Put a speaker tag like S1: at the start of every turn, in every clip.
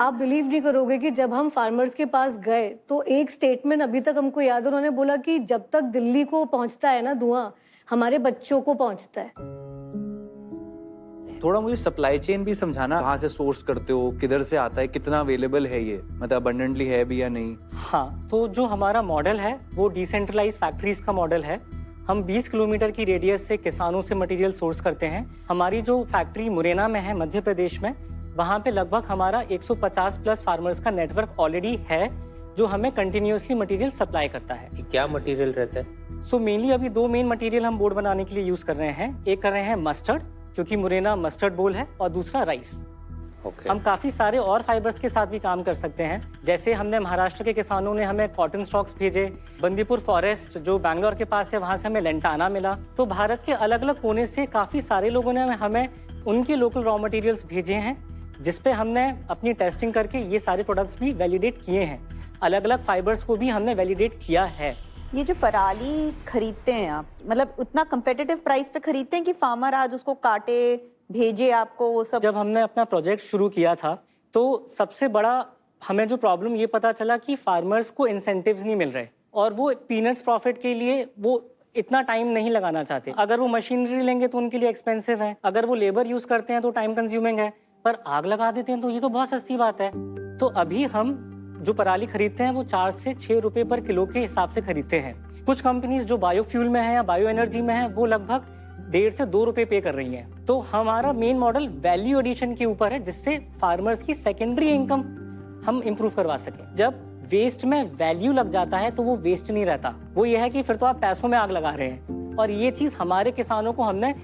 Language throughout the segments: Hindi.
S1: आप बिलीव नहीं करोगे कि जब हम फार्मर्स के पास गए तो एक स्टेटमेंट अभी तक हमको याद है, उन्होंने बोला कि जब तक दिल्ली को पहुंचता है ना धुआं, हमारे बच्चों को पहुंचता है।
S2: थोड़ा मुझे सप्लाई चेन भी समझाना, कहाँ से सोर्स करते हो, किधर से आता है, कितना अवेलेबल है ये, मतलब अबंडेंटली है भी या नहीं?
S3: हाँ, तो जो हमारा मॉडल है वो डिसेंट्रलाइज फैक्ट्रीज का मॉडल है। हम 20 किलोमीटर की रेडियस से किसानों से मटेरियल सोर्स करते हैं। हमारी जो फैक्ट्री मुरैना में है मध्य प्रदेश में, वहाँ पे लगभग हमारा 150 प्लस फार्मर्स का नेटवर्क ऑलरेडी है जो हमें कंटिन्यूअसली मटेरियल सप्लाई करता है।
S4: क्या मटेरियल रहता है?
S3: सो मेनली अभी 2 मेन मटेरियल हम बोर्ड बनाने के लिए यूज कर रहे हैं। एक कर रहे हैं मस्टर्ड, क्योंकि मुरैना मस्टर्ड बोल है, और दूसरा राइस। हम काफी सारे और फाइबर्स के साथ भी काम कर सकते हैं। जैसे हमने महाराष्ट्र के किसानों ने हमें कॉटन स्टॉक्स भेजे, बंदीपुर फॉरेस्ट जो बैंगलोर के पास है वहां से हमें लेंटाना मिला। तो भारत के अलग अलग कोने से काफी सारे लोगों ने हमें उनके लोकल रॉ मटेरियल्स भेजे हैं, जिसपे हमने अपनी टेस्टिंग करके ये सारे प्रोडक्ट्स भी वैलिडेट किए हैं। अलग अलग फाइबर्स को भी हमने वैलिडेट किया है।
S5: ये जो पराली खरीदते हैं आप, मतलब उतना कंपेटिटिव प्राइस पे खरीदते हैं कि फार्मर आज उसको काटे भेजे आपको वो सब?
S3: जब हमने अपना प्रोजेक्ट शुरू किया था तो सबसे बड़ा हमें जो प्रॉब्लम ये पता चला कि फार्मर्स को इंसेंटिव्स नहीं मिल रहे, और वो पीनट्स प्रॉफिट के लिए वो इतना टाइम नहीं लगाना चाहते। अगर वो मशीनरी लेंगे तो उनके लिए एक्सपेंसिव है, अगर वो लेबर यूज करते हैं तो टाइम कंज्यूमिंग है, पर आग लगा देते हैं तो ये तो बहुत सस्ती बात है। तो अभी हम जो पराली खरीदते हैं वो 4 से 6 रुपए पर किलो के हिसाब से खरीदते हैं। कुछ कंपनीज जो बायोफ्यूल में है या बायो एनर्जी में है वो लगभग 1.5 से 2 रुपए पे कर रही हैं। तो हमारा मेन मॉडल वैल्यू एडिशन के ऊपर है, जिससे फार्मर्स की सेकेंडरी इनकम हम इम्प्रूव करवा सकें। जब वेस्ट में वैल्यू लग जाता है तो वो वेस्ट नहीं रहता, वो ये है कि फिर तो आप पैसों में आग लगा रहे हैं। और ये चीज हमारे किसानों को हमने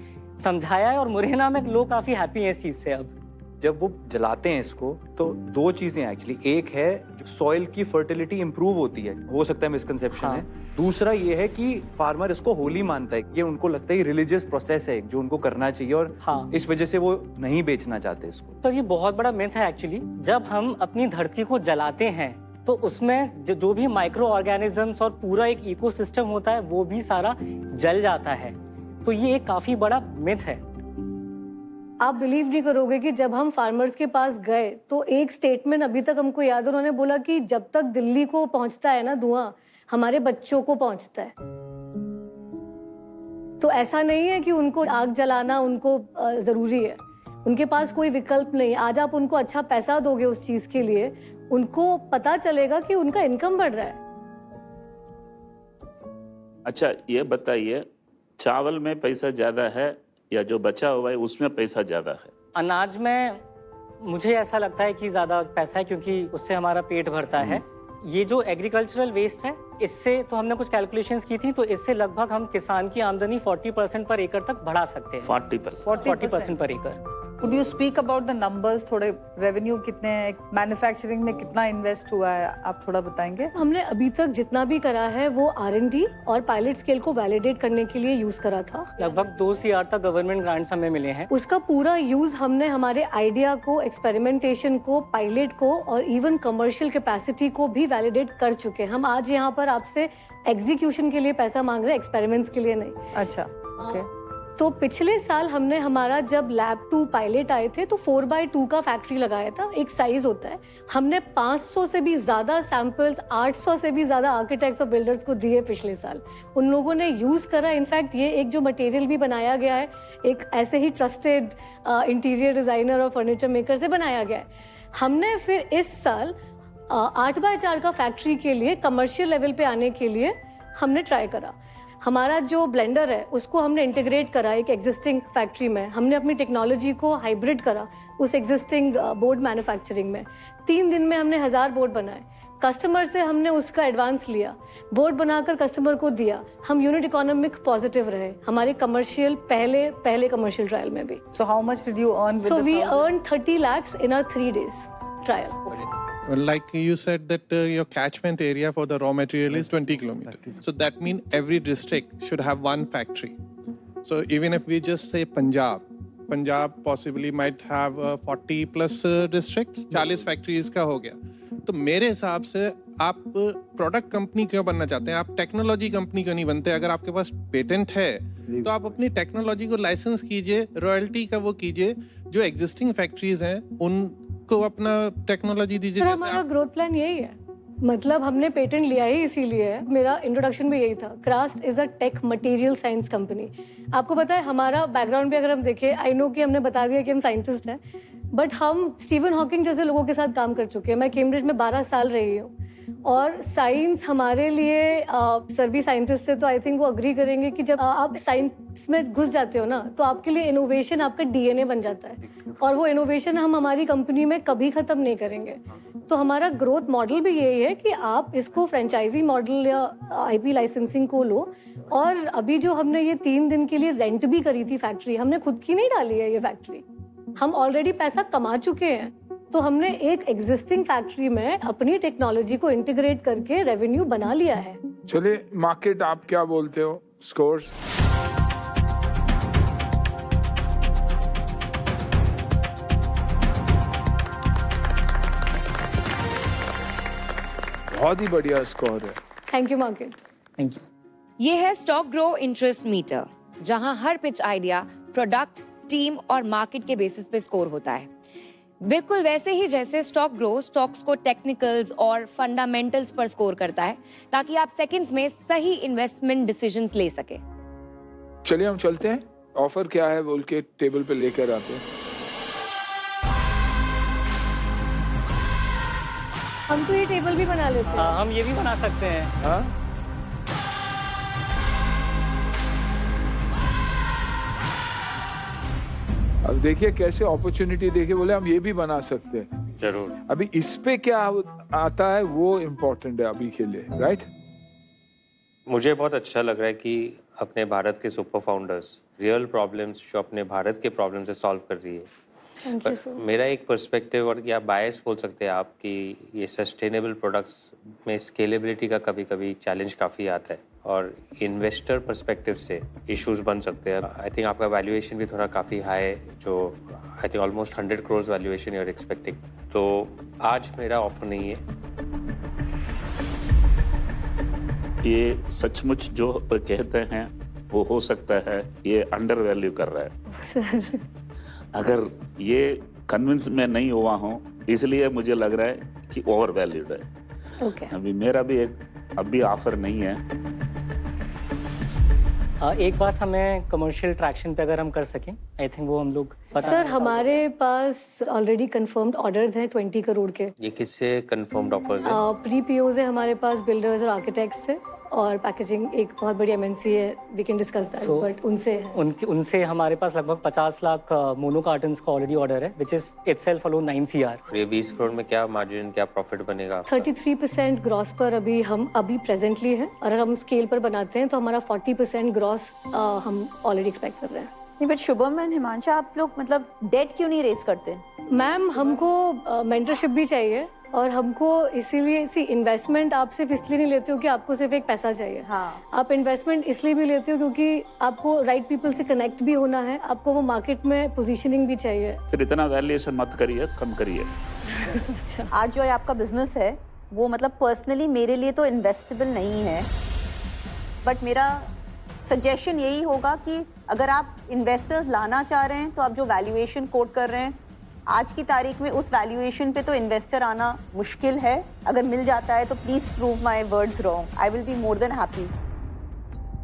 S3: समझाया है, और मुरैना में लोग काफी हैप्पी हैं इस चीज से। अब
S2: जब वो जलाते हैं इसको तो 2 चीजें एक्चुअली, एक है जो सॉइल की फर्टिलिटी इंप्रूव होती है, हो सकता है मिसकंसेप्शन है। दूसरा ये है कि फार्मर इसको होली मानता है, ये उनको लगता है रिलीजियस प्रोसेस है जो उनको करना चाहिए, और इस वजह से वो नहीं बेचना चाहते इसको।
S3: पर ये बहुत बड़ा मिथ है एक्चुअली। जब हम अपनी धरती को जलाते हैं तो उसमें जो भी माइक्रो ऑर्गेनिजम्स और पूरा एक इकोसिस्टम होता है वो भी सारा जल जाता है। तो ये एक काफी बड़ा मिथ है।
S1: आप बिलीव नहीं करोगे कि जब हम फार्मर्स के पास गए तो एक स्टेटमेंट अभी तक हमको याद है, उन्होंने बोला कि जब तक दिल्ली को पहुंचता है ना धुआं, हमारे बच्चों को पहुंचता है। तो ऐसा नहीं है कि उनको आग जलाना उनको जरूरी है, उनके पास कोई विकल्प नहीं। आज आप उनको अच्छा पैसा दोगे उस चीज के लिए, उनको पता चलेगा कि उनका इनकम बढ़ रहा है।
S6: अच्छा ये बताइए, चावल में पैसा ज्यादा है या जो बचा हुआ है उसमें पैसा ज्यादा है?
S3: अनाज में मुझे ऐसा लगता है कि ज्यादा पैसा है, क्योंकि उससे हमारा पेट भरता है। ये जो एग्रीकल्चरल वेस्ट है, इससे तो हमने कुछ कैलकुलेशंस की थी, तो इससे लगभग हम किसान की आमदनी 40% पर एकड़ तक बढ़ा सकते हैं। 40% पर एकड़।
S7: Could you speak about the numbers? थोड़े रेवेन्यू कितने हैं, मैन्युफैक्चरिंग में कितना इन्वेस्ट हुआ है, आप थोड़ा बताएंगे?
S1: हमने अभी तक जितना भी करा है वो R&D और पायलट स्केल को वैलिडेट करने के लिए यूज करा था।
S3: लगभग 2 CR तक गवर्नमेंट ग्रांट्स हमें मिले हैं।
S1: उसका पूरा यूज हमने हमारे आइडिया को, एक्सपेरिमेंटेशन को, पायलट को और इवन कमर्शियल कैपेसिटी को भी वैलिडेट कर चुके हैं। हम आज यहाँ पर आपसे एग्जीक्यूशन के लिए पैसा मांग रहे हैं, एक्सपेरिमेंट्स के लिए नहीं।
S7: अच्छा, ओके।
S1: तो पिछले साल हमने हमारा जब लैब 2 पायलट आए थे तो 4x2 का फैक्ट्री लगाया था, एक साइज होता है। हमने 500 से भी ज्यादा सैंपल्स 800 से भी ज्यादा आर्किटेक्ट्स और बिल्डर्स को दिए पिछले साल। उन लोगों ने यूज करा। इनफैक्ट ये एक जो मटेरियल भी बनाया गया है, एक ऐसे ही ट्रस्टेड इंटीरियर डिजाइनर और फर्नीचर मेकर से बनाया गया है। हमने फिर इस साल 8x4 का फैक्ट्री के लिए कमर्शियल लेवल पे आने के लिए हमने ट्राई करा। हमारा जो ब्लेंडर है उसको हमने इंटीग्रेट करा एक एग्जिस्टिंग फैक्ट्री में। हमने अपनी टेक्नोलॉजी को हाइब्रिड करा उस एग्जिस्टिंग बोर्ड मैन्युफैक्चरिंग में। 3 दिन में हमने 1000 बोर्ड बनाए। कस्टमर से हमने उसका एडवांस लिया, बोर्ड बनाकर कस्टमर को दिया। हम यूनिट इकोनॉमिक पॉजिटिव रहे हमारे कमर्शियल पहले कमर्शियल ट्रायल में भी।
S7: So how much did you earn with
S1: So
S7: the
S1: we
S7: 1000?
S1: earned 30 lakhs in our 3 days trial.
S8: Well, like you said that your catchment area for the raw material is 20 kilometers. So that means every district should have one factory. So even if we just say Punjab possibly might have 40 plus districts, 40 factories का हो गया। तो मेरे हिसाब से आप प्रोडक्ट कंपनी क्यों बनना चाहते हैं? आप टेक्नोलॉजी कंपनी क्यों नहीं बनते? अगर आपके पास पेटेंट है तो आप अपनी टेक्नोलॉजी को लाइसेंस कीजिए, रॉयल्टी का वो कीजिए। जो एग्जिस्टिंग फैक्ट्रीज हैं को अपना टेक्नोलॉजी दीजिए।
S1: सर
S8: जैसे
S1: हमारा
S8: आप
S1: ग्रोथ प्लान यही है, मतलब हमने पेटेंट लिया ही इसीलिए है। मेरा इंट्रोडक्शन भी यही था, Krast is a tech material science company. आपको पता है हमारा बैकग्राउंड भी अगर हम देखें, आई नो कि हमने बता दिया कि हम साइंटिस्ट हैं, बट हम स्टीवन हॉकिंग जैसे लोगों के साथ काम कर चुके हैं। मैं कैम्ब्रिज में 12 साल रही हूँ, और साइंस हमारे लिए सर भी साइंटिस्ट है तो आई थिंक वो अग्री करेंगे कि जब आप साइंस में घुस जाते हो ना, तो आपके लिए इनोवेशन आपका डीएनए बन जाता है, और वो इनोवेशन हम हमारी कंपनी में कभी ख़त्म नहीं करेंगे। तो हमारा ग्रोथ मॉडल भी यही है कि आप इसको फ्रेंचाइजी मॉडल या आईपी लाइसेंसिंग को लो। और अभी जो हमने ये 3 दिन के लिए रेंट भी करी थी फैक्ट्री, हमने खुद की नहीं डाली है ये फैक्ट्री, हम ऑलरेडी पैसा कमा चुके हैं। तो हमने एक एग्जिस्टिंग फैक्ट्री में अपनी टेक्नोलॉजी को इंटीग्रेट करके रेवेन्यू बना लिया है।
S4: चलिए मार्केट, आप क्या बोलते हो? स्कोर्स बहुत ही बढ़िया स्कोर है।
S1: Thank you market.
S3: Thank you.
S9: ये है स्टॉक ग्रो इंटरेस्ट मीटर, जहां हर पिच आइडिया प्रोडक्ट, टीम और मार्केट के बेसिस पे स्कोर होता है। बिल्कुल वैसे ही जैसे स्टॉक ग्रो स्टॉक्स को टेक्निकल्स और फंडामेंटल्स पर स्कोर करता है, ताकि आप सेकंड्स में सही इन्वेस्टमेंट डिसीजंस ले सके।
S4: चलिए हम चलते हैं, ऑफर क्या है बोल के टेबल पे लेकर आते हैं।
S1: हम तो ये टेबल भी बना लेते हैं।
S3: हाँ, हम ये भी बना सकते हैं।
S4: हाँ, अब देखिए कैसे अपॉर्चुनिटी देखिए, बोले हम ये भी बना सकते हैं।
S6: जरूर।
S4: अभी इस पे क्या आता है वो इम्पोर्टेंट है अभी के लिए, राइट?
S10: मुझे बहुत अच्छा लग रहा है कि अपने भारत के सुपर फाउंडर्स रियल प्रॉब्लम्स जो अपने भारत के प्रॉब्लम से सॉल्व कर रही है।
S1: Thank you sir.
S10: मेरा एक पर्सपेक्टिव, और या बायस बोल सकते हैं आप, कि ये सस्टेनेबल प्रोडक्ट्स में स्केलेबिलिटी का कभी कभी चैलेंज काफ़ी आता है, और इन्वेस्टर पर्सपेक्टिव से इश्यूज बन सकते हैं। आई थिंक आपका वैल्यूएशन भी थोड़ा काफ़ी हाई है, जो I think almost 100 crore valuation you are expecting. तो आज मेरा ऑफर नहीं है।
S6: ये सचमुच जो कहते हैं वो हो सकता है ये अंडर वैल्यू कर रहा है
S1: सर
S6: अगर ये कन्विंस में नहीं हुआ हूँ, इसलिए मुझे लग रहा है कि ओवर वैल्यूड है।
S1: ओके।
S6: अभी मेरा भी अभी ऑफर नहीं है।
S3: एक बात हमें कमर्शियल ट्रैक्शन पे अगर हम कर सकें, आई थिंक वो हम लोग
S1: सर हमारे पास ऑलरेडी कंफर्म्ड ऑर्डर्स हैं 20 करोड़ के।
S10: ये किससे कंफर्म्ड ऑफर्स है?
S1: प्री पीओज है हमारे पास बिल्डर्स और आर्किटेक्ट्स से, और पैकेजिंग एक बहुत बड़ी एमएनसी है, we can discuss that, but उनसे है।
S3: उनसे हमारे पास लगभग 50 लाख मोनो कार्टन्स का ऑलरेडी ऑर्डर है, which is itself alone 9 CR।
S10: ये 20 करोड़ में क्या मार्जिन, क्या प्रॉफिट बनेगा?
S1: 33% ग्रॉस पर अभी हम प्रेजेंटली है, और अगर हम स्केल पर बनाते हैं तो हमारा 40% ग्रॉस हम ऑलरेडी एक्सपेक्ट कर रहे हैं।
S5: नहीं, बट शुभम एंड हिमांशु, आप लोग मतलब डेट क्यों नहीं रेस करते?
S1: मैम हमको मेंटरशिप भी चाहिए, और हमको इसीलिए इन्वेस्टमेंट आप सिर्फ इसलिए नहीं लेते हो कि आपको सिर्फ एक पैसा चाहिए।
S5: हाँ।
S1: आप इन्वेस्टमेंट इसलिए भी लेते हो क्योंकि आपको राइट पीपल से कनेक्ट भी होना है, आपको वो मार्केट में पोजीशनिंग भी चाहिए।
S6: फिर इतना वैल्यूएशन मत करिए, कम करिए।
S5: आज जो आपका बिजनेस है वो मतलब पर्सनली मेरे लिए तो इन्वेस्टेबल नहीं है, बट मेरा सजेशन यही होगा कि अगर आप इन्वेस्टर्स लाना चाह रहे हैं तो आप जो वैल्यूएशन कोट कर रहे हैं आज की तारीख में, उस वैल्यूएशन पे तो इन्वेस्टर आना मुश्किल है। अगर मिल जाता है तो please prove my words wrong, I will be more than happy.